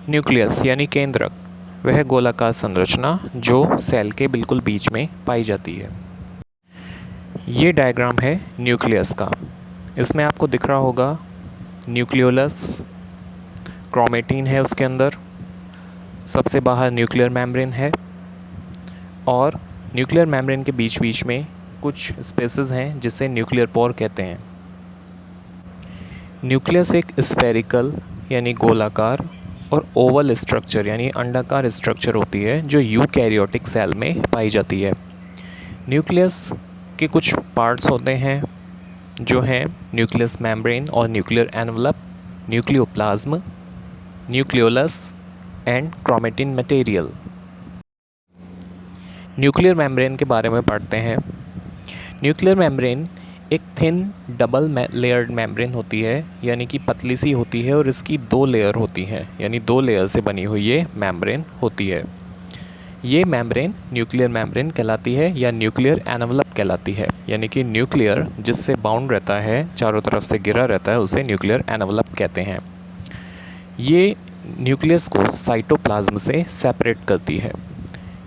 Nucleus यानी केंद्रक वह गोलाकार संरचना जो सेल के बिल्कुल बीच में पाई जाती है। ये डायग्राम है न्यूक्लियस का। इसमें आपको दिख रहा होगा न्यूक्लियोलस, क्रोमेटिन है उसके अंदर, सबसे बाहर न्यूक्लियर मेम्ब्रेन है और न्यूक्लियर मेम्ब्रेन के बीच बीच में कुछ स्पेसेस हैं जिसे न्यूक्लियर पोर कहते हैं। न्यूक्लियस एक स्फेरिकल यानी गोलाकार और ओवल स्ट्रक्चर यानी अंडाकार स्ट्रक्चर होती है जो यूकैरियोटिक सेल में पाई जाती है। न्यूक्लियस के कुछ पार्ट्स होते हैं जो हैं न्यूक्लियस मेम्ब्रेन और nuclear envelope, nucleoplasm, nucleolus and chromatin material. Nuclear membrane के बारे में पढ़ते हैं। न्यूक्लियर मेम्ब्रेन एक थिन डबल लेयर्ड मेम्ब्रेन होती है, यानी कि पतली सी होती है और इसकी 2 लेयर होती हैं, यानी 2 लेयर से बनी हुई ये मेम्ब्रेन होती है। ये मेम्ब्रेन न्यूक्लियर मेम्ब्रेन कहलाती है या न्यूक्लियर एनवलप कहलाती है, यानी कि न्यूक्लियर जिससे बाउंड रहता है, चारों तरफ से घिरा रहता है, उसे न्यूक्लियर एनवलप कहते हैं। ये न्यूक्लियस को साइटोप्लाज्म से सेपरेट करती है।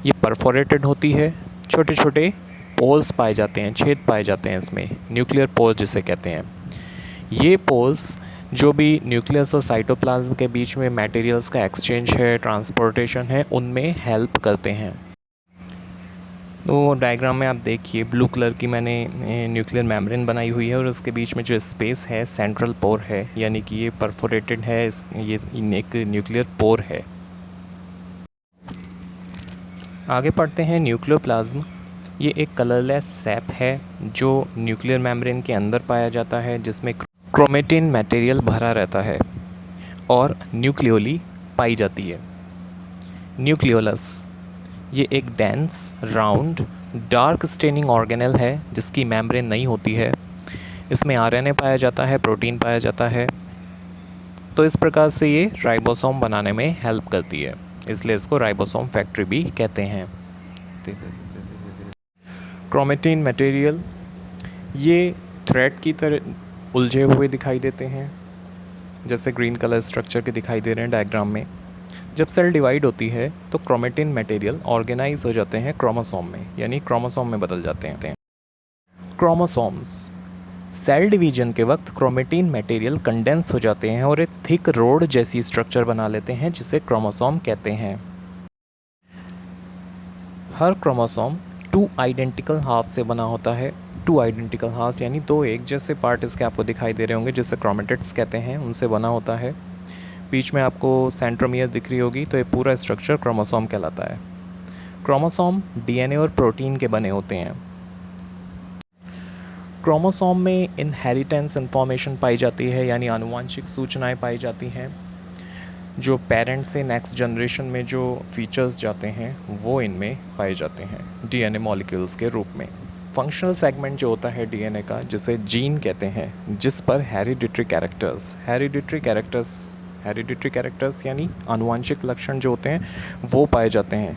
ये परफोरेटेड होती है, छोटे छोटे पोल्स पाए जाते हैं, छेद पाए जाते हैं इसमें, न्यूक्लियर पोल जिसे कहते हैं। ये पोल्स जो भी न्यूक्लियस और साइटोप्लाज्म के बीच में मटेरियल्स का एक्सचेंज है, ट्रांसपोर्टेशन है, उनमें हेल्प करते हैं। तो डायग्राम में आप देखिए ब्लू कलर की मैंने न्यूक्लियर मेम्ब्रेन बनाई हुई है और उसके बीच में जो स्पेस है सेंट्रल पोर है, यानी कि ये परफोरेटेड है, ये एक न्यूक्लियर पोर है। आगे पढ़ते हैं न्यूक्लियोप्लाज्म। ये एक कलरलेस सैप है जो न्यूक्लियर मेम्ब्रेन के अंदर पाया जाता है, जिसमें क्रोमेटिन मटेरियल भरा रहता है और न्यूक्लियोली पाई जाती है। न्यूक्लियोलस ये एक dense, round, dark staining organelle है जिसकी मेम्ब्रेन नहीं होती है। इसमें आरएनए पाया जाता है, प्रोटीन पाया जाता है। तो इस प्रकार से ये राइबोसोम बनाने में हेल्प करती है, इसलिए इसको राइबोसोम फैक्ट्री भी कहते हैं। क्रोमेटिन मटेरियल ये थ्रेड की तरह उलझे हुए दिखाई देते हैं, जैसे ग्रीन कलर स्ट्रक्चर के दिखाई दे रहे हैं डायग्राम में। जब सेल डिवाइड होती है तो क्रोमेटिन मटेरियल ऑर्गेनाइज हो जाते हैं क्रोमोसोम में, यानी क्रोमोसोम में बदल जाते हैं। क्रोमोसोम्स सेल डिवीजन के वक्त क्रोमेटिन मटेरियल कंडेंस हो जाते हैं और एक थिक रोड जैसी स्ट्रक्चर बना लेते हैं जिसे क्रोमोसोम कहते हैं। हर क्रोमोसोम 2 आइडेंटिकल हाफ से बना होता है। 2 आइडेंटिकल हाफ यानी 2 एक जैसे पार्ट इसके आपको दिखाई दे रहे होंगे, जिसे क्रोमेटिड्स कहते हैं, उनसे बना होता है। बीच में आपको सेंट्रोमियर दिख रही होगी, तो ये पूरा स्ट्रक्चर क्रोमोसोम कहलाता है। क्रोमोसोम डीएनए और प्रोटीन के बने होते हैं। क्रोमोसोम में इनहेरिटेंस इन्फॉर्मेशन पाई जाती है, यानी आनुवांशिक सूचनाएं पाई जाती हैं। जो पेरेंट से नेक्स्ट जनरेशन में जो फीचर्स जाते हैं वो इनमें पाए जाते हैं डीएनए मॉलिक्यूल्स के रूप में। फंक्शनल सेगमेंट जो होता है डीएनए का, जिसे जीन कहते हैं, जिस पर हेरिडिटरी कैरेक्टर्स यानी आनुवांशिक लक्षण जो होते हैं वो पाए जाते हैं।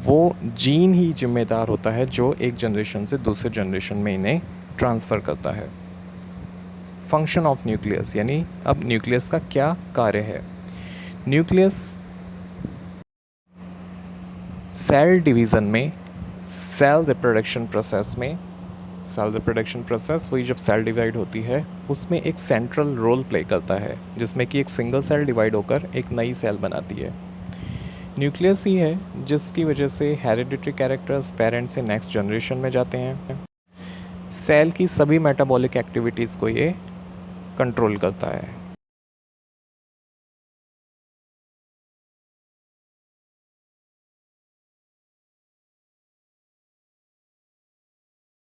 वो जीन ही जिम्मेदार होता है जो एक जनरेशन से दूसरे जनरेशन में इन्हें ट्रांसफ़र करता है। फंक्शन ऑफ न्यूक्लियस यानी अब न्यूक्लियस का क्या कार्य है। न्यूक्लियस सेल डिवीज़न में, सेल रिप्रोडक्शन प्रोसेस वही जब सेल डिवाइड होती है उसमें एक सेंट्रल रोल प्ले करता है, जिसमें कि एक सिंगल सेल डिवाइड होकर एक नई सेल बनाती है। न्यूक्लियस ही है जिसकी वजह से हेरिडिटरी कैरेक्टर्स पेरेंट से नेक्स्ट जनरेशन में जाते हैं। सेल की सभी मेटाबॉलिक एक्टिविटीज़ को ये कंट्रोल करता है।